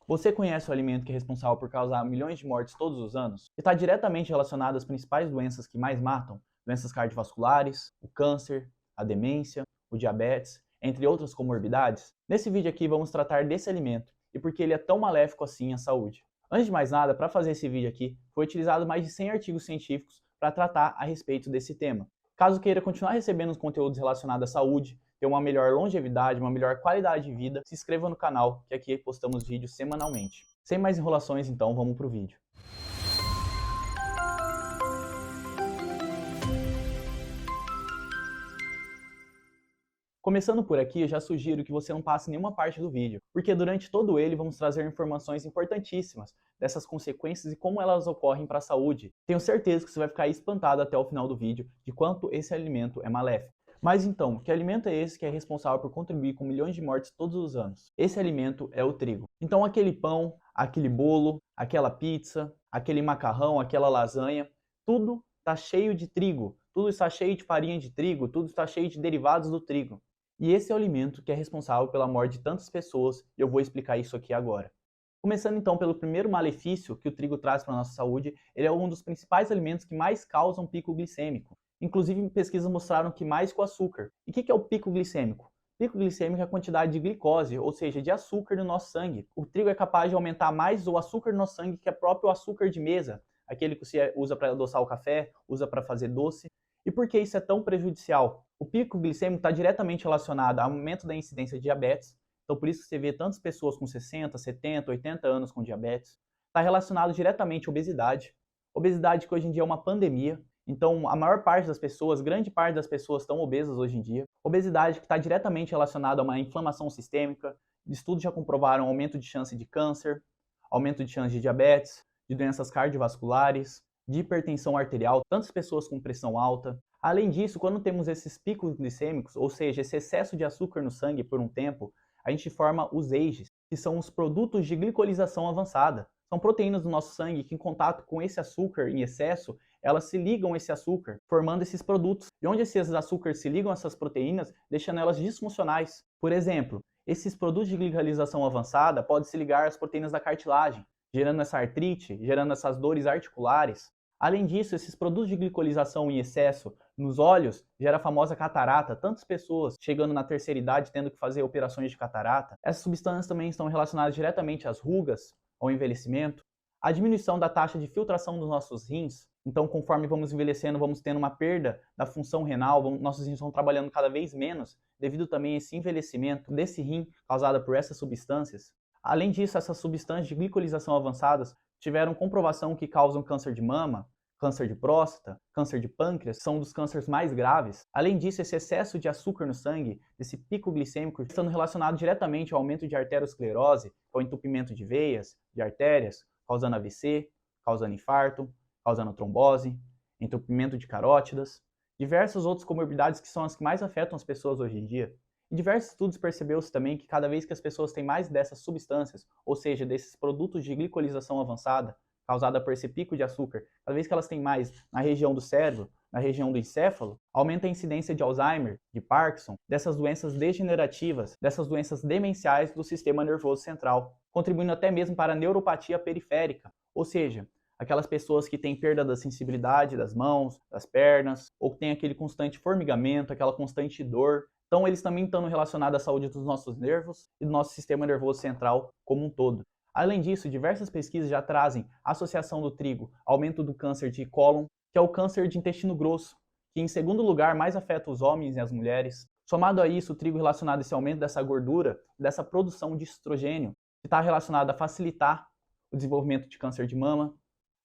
Você conhece o alimento que é responsável por causar milhões de mortes todos os anos? E está diretamente relacionado às principais doenças que mais matam? Doenças cardiovasculares, o câncer, a demência, o diabetes, entre outras comorbidades? Nesse vídeo aqui vamos tratar desse alimento e por que ele é tão maléfico assim à saúde. Antes de mais nada, para fazer esse vídeo aqui, foi utilizado mais de 100 artigos científicos para tratar a respeito desse tema. Caso queira continuar recebendo os conteúdos relacionados à saúde, ter uma melhor longevidade, uma melhor qualidade de vida, se inscreva no canal, que aqui postamos vídeos semanalmente. Sem mais enrolações, então, vamos para o vídeo. Começando por aqui, eu já sugiro que você não passe nenhuma parte do vídeo, porque durante todo ele vamos trazer informações importantíssimas dessas consequências e como elas ocorrem para a saúde. Tenho certeza que você vai ficar espantado até o final do vídeo de quanto esse alimento é maléfico. Mas então, que alimento é esse que é responsável por contribuir com milhões de mortes todos os anos? Esse alimento é o trigo. Então aquele pão, aquele bolo, aquela pizza, aquele macarrão, aquela lasanha, tudo está cheio de trigo, tudo está cheio de farinha de trigo, tudo está cheio de derivados do trigo. E esse é o alimento que é responsável pela morte de tantas pessoas, e eu vou explicar isso aqui agora. Começando então pelo primeiro malefício que o trigo traz para a nossa saúde, ele é um dos principais alimentos que mais causam pico glicêmico. Inclusive, pesquisas mostraram que mais que o açúcar. E o que é o pico glicêmico? Pico glicêmico é a quantidade de glicose, ou seja, de açúcar no nosso sangue. O trigo é capaz de aumentar mais o açúcar no nosso sangue que é próprio açúcar de mesa, aquele que você usa para adoçar o café, usa para fazer doce. E por que isso é tão prejudicial? O pico glicêmico está diretamente relacionado ao aumento da incidência de diabetes, então por isso que você vê tantas pessoas com 60, 70, 80 anos com diabetes. Está relacionado diretamente à obesidade. Obesidade que hoje em dia é uma pandemia. Então, a maior parte das pessoas, grande parte das pessoas estão obesas hoje em dia. Obesidade que está diretamente relacionada a uma inflamação sistêmica. Estudos já comprovaram aumento de chance de câncer, aumento de chance de diabetes, de doenças cardiovasculares, de hipertensão arterial, tantas pessoas com pressão alta. Além disso, quando temos esses picos glicêmicos, ou seja, esse excesso de açúcar no sangue por um tempo, a gente forma os EIGEs, que são os produtos de glicolização avançada. São proteínas do nosso sangue que, em contato com esse açúcar em excesso, elas se ligam a esse açúcar, formando esses produtos. E onde esses açúcares se ligam a essas proteínas, deixando elas disfuncionais. Por exemplo, esses produtos de glicolização avançada podem se ligar às proteínas da cartilagem, gerando essa artrite, gerando essas dores articulares. Além disso, esses produtos de glicolização em excesso nos olhos gera a famosa catarata, tantas pessoas chegando na terceira idade tendo que fazer operações de catarata. Essas substâncias também estão relacionadas diretamente às rugas, ao envelhecimento, à diminuição da taxa de filtração dos nossos rins. Então, conforme vamos envelhecendo, vamos tendo uma perda da função renal, nossos rins vão trabalhando cada vez menos, devido também a esse envelhecimento desse rim causado por essas substâncias. Além disso, essas substâncias de glicolização avançadas tiveram comprovação que causam câncer de mama, câncer de próstata, câncer de pâncreas, são dos cânceres mais graves. Além disso, esse excesso de açúcar no sangue, esse pico glicêmico, estando relacionado diretamente ao aumento de arteriosclerose, ao entupimento de veias, de artérias, causando AVC, causando infarto, causando trombose, entupimento de carótidas, diversas outras comorbidades que são as que mais afetam as pessoas hoje em dia. Em diversos estudos percebeu-se também que cada vez que as pessoas têm mais dessas substâncias, ou seja, desses produtos de glicolização avançada, causada por esse pico de açúcar, cada vez que elas têm mais na região do cérebro, na região do encéfalo, aumenta a incidência de Alzheimer, de Parkinson, dessas doenças degenerativas, dessas doenças demenciais do sistema nervoso central, contribuindo até mesmo para a neuropatia periférica, ou seja, aquelas pessoas que têm perda da sensibilidade das mãos, das pernas, ou que têm aquele constante formigamento, aquela constante dor. Então, eles também estão relacionados à saúde dos nossos nervos e do nosso sistema nervoso central como um todo. Além disso, diversas pesquisas já trazem associação do trigo, aumento do câncer de cólon, que é o câncer de intestino grosso, que em segundo lugar mais afeta os homens e as mulheres. Somado a isso, o trigo relacionado a esse aumento dessa gordura, dessa produção de estrogênio, que está relacionado a facilitar o desenvolvimento de câncer de mama,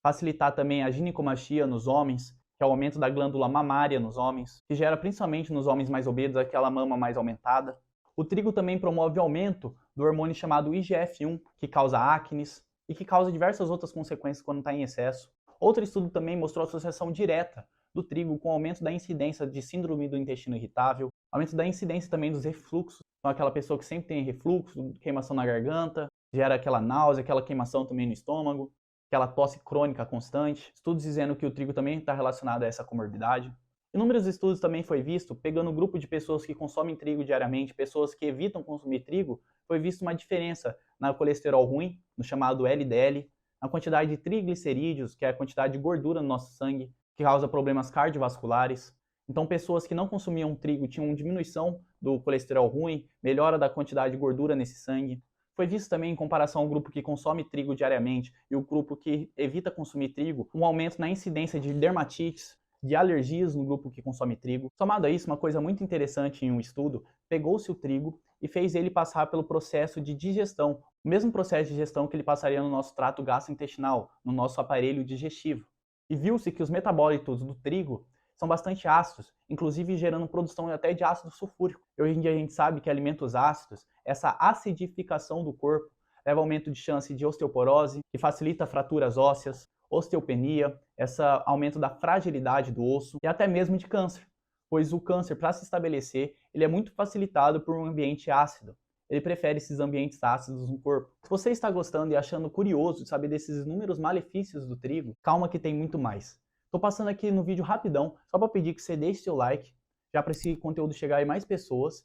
facilitar também a ginecomastia nos homens, que é o aumento da glândula mamária nos homens, que gera principalmente nos homens mais obesos aquela mama mais aumentada. O trigo também promove o aumento do hormônio chamado IGF-1, que causa acne e que causa diversas outras consequências quando está em excesso. Outro estudo também mostrou associação direta do trigo com o aumento da incidência de síndrome do intestino irritável, aumento da incidência também dos refluxos, então aquela pessoa que sempre tem refluxo, queimação na garganta, gera aquela náusea, aquela queimação também no estômago, aquela tosse crônica constante. Estudos dizendo que o trigo também está relacionado a essa comorbidade. Inúmeros estudos também foi visto, pegando um grupo de pessoas que consomem trigo diariamente, pessoas que evitam consumir trigo, foi visto uma diferença no colesterol ruim, no chamado LDL, na quantidade de triglicerídeos, que é a quantidade de gordura no nosso sangue, que causa problemas cardiovasculares. Então, pessoas que não consumiam trigo tinham diminuição do colesterol ruim, melhora da quantidade de gordura nesse sangue. Foi visto também, em comparação ao grupo que consome trigo diariamente e o grupo que evita consumir trigo, um aumento na incidência de dermatites, de alergias no grupo que consome trigo. Somado a isso, uma coisa muito interessante em um estudo, pegou-se o trigo e fez ele passar pelo processo de digestão, o mesmo processo de digestão que ele passaria no nosso trato gastrointestinal, no nosso aparelho digestivo. E viu-se que os metabólitos do trigo são bastante ácidos, inclusive gerando produção até de ácido sulfúrico. E hoje em dia a gente sabe que alimentos ácidos, essa acidificação do corpo, leva ao aumento de chance de osteoporose, que facilita fraturas ósseas, osteopenia, esse aumento da fragilidade do osso e até mesmo de câncer, pois o câncer, para se estabelecer, ele é muito facilitado por um ambiente ácido. Ele prefere esses ambientes ácidos no corpo. Se você está gostando e achando curioso de saber desses inúmeros malefícios do trigo, calma que tem muito mais. Estou passando aqui no vídeo rapidão, só para pedir que você deixe seu like, já para esse conteúdo chegar em mais pessoas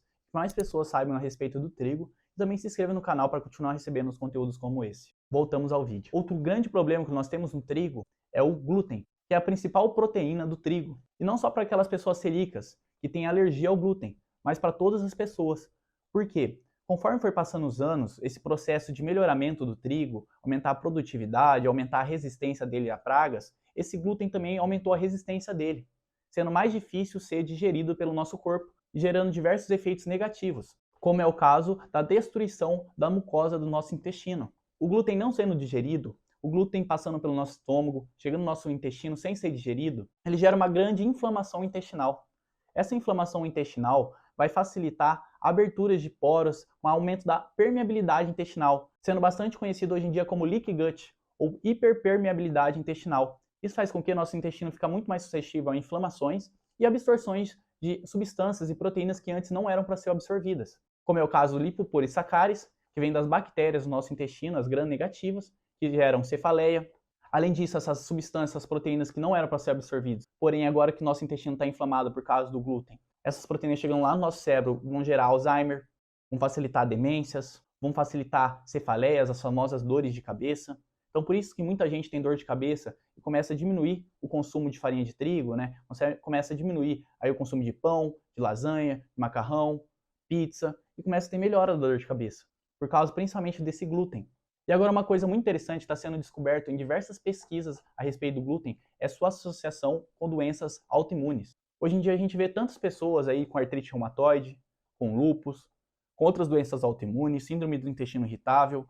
saibam a respeito do trigo, e também se inscreva no canal para continuar recebendo os conteúdos como esse. Voltamos ao vídeo. Outro grande problema que nós temos no trigo é o glúten, que é a principal proteína do trigo. E não só para aquelas pessoas celíacas que têm alergia ao glúten, mas para todas as pessoas. Por quê? Conforme for passando os anos, esse processo de melhoramento do trigo, aumentar a produtividade, aumentar a resistência dele a pragas, esse glúten também aumentou a resistência dele, sendo mais difícil ser digerido pelo nosso corpo, gerando diversos efeitos negativos, como é o caso da destruição da mucosa do nosso intestino. O glúten não sendo digerido, o glúten passando pelo nosso estômago, chegando no nosso intestino sem ser digerido, ele gera uma grande inflamação intestinal. Essa inflamação intestinal vai facilitar aberturas de poros, um aumento da permeabilidade intestinal, sendo bastante conhecido hoje em dia como leaky gut, ou hiperpermeabilidade intestinal. Isso faz com que nosso intestino fique muito mais suscetível a inflamações e absorções de substâncias e proteínas que antes não eram para ser absorvidas, como é o caso do lipopolissacares, que vem das bactérias do nosso intestino, as gram-negativas, que geram cefaleia. Além disso, essas substâncias, proteínas que não eram para ser absorvidas, porém agora que nosso intestino está inflamado por causa do glúten, essas proteínas chegam lá no nosso cérebro, vão gerar Alzheimer, vão facilitar demências, vão facilitar cefaleias, as famosas dores de cabeça. Então, por isso que muita gente tem dor de cabeça e começa a diminuir o consumo de farinha de trigo, né? Começa a diminuir aí o consumo de pão, de lasanha, de macarrão, pizza, e começa a ter melhora da dor de cabeça, por causa principalmente desse glúten. E agora uma coisa muito interessante está sendo descoberto em diversas pesquisas a respeito do glúten é sua associação com doenças autoimunes. Hoje em dia a gente vê tantas pessoas aí com artrite reumatoide, com lúpus, com outras doenças autoimunes, síndrome do intestino irritável.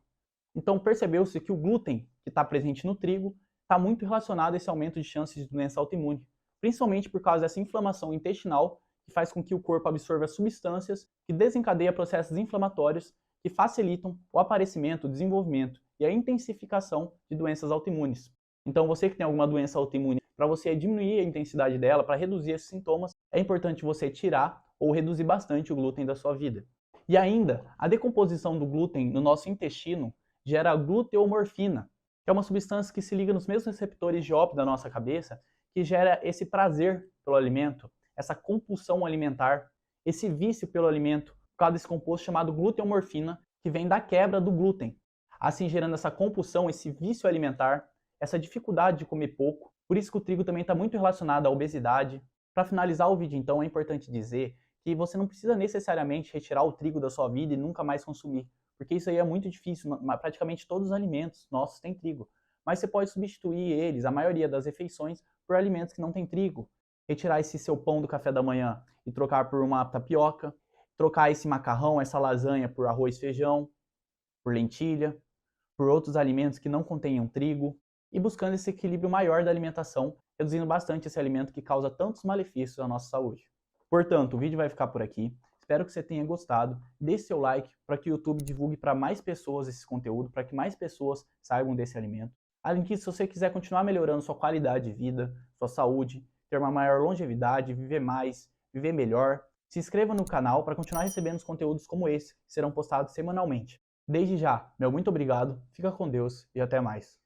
Então percebeu-se que o glúten que está presente no trigo está muito relacionado a esse aumento de chances de doença autoimune, principalmente por causa dessa inflamação intestinal que faz com que o corpo absorva substâncias que desencadeiam processos inflamatórios que facilitam o aparecimento, o desenvolvimento e a intensificação de doenças autoimunes. Então você que tem alguma doença autoimune, para você diminuir a intensidade dela, para reduzir esses sintomas, é importante você tirar ou reduzir bastante o glúten da sua vida. E ainda, a decomposição do glúten no nosso intestino gera gluteomorfina, que é uma substância que se liga nos mesmos receptores de ópio da nossa cabeça, que gera esse prazer pelo alimento, essa compulsão alimentar, esse vício pelo alimento, por causa desse composto chamado gluteomorfina, que vem da quebra do glúten, assim gerando essa compulsão, esse vício alimentar, essa dificuldade de comer pouco. Por isso que o trigo também está muito relacionado à obesidade. Para finalizar o vídeo, então, é importante dizer que você não precisa necessariamente retirar o trigo da sua vida e nunca mais consumir, porque isso aí é muito difícil, praticamente todos os alimentos nossos têm trigo. Mas você pode substituir eles, a maioria das refeições, por alimentos que não têm trigo. Retirar esse seu pão do café da manhã e trocar por uma tapioca, trocar esse macarrão, essa lasanha por arroz e feijão, por lentilha, por outros alimentos que não contenham trigo, e buscando esse equilíbrio maior da alimentação, reduzindo bastante esse alimento que causa tantos malefícios à nossa saúde. Portanto, o vídeo vai ficar por aqui. Espero que você tenha gostado. Deixe seu like para que o YouTube divulgue para mais pessoas esse conteúdo, para que mais pessoas saibam desse alimento. Além disso, se você quiser continuar melhorando sua qualidade de vida, sua saúde, ter uma maior longevidade, viver mais, viver melhor, se inscreva no canal para continuar recebendo os conteúdos como esse, que serão postados semanalmente. Desde já, meu muito obrigado, fica com Deus e até mais.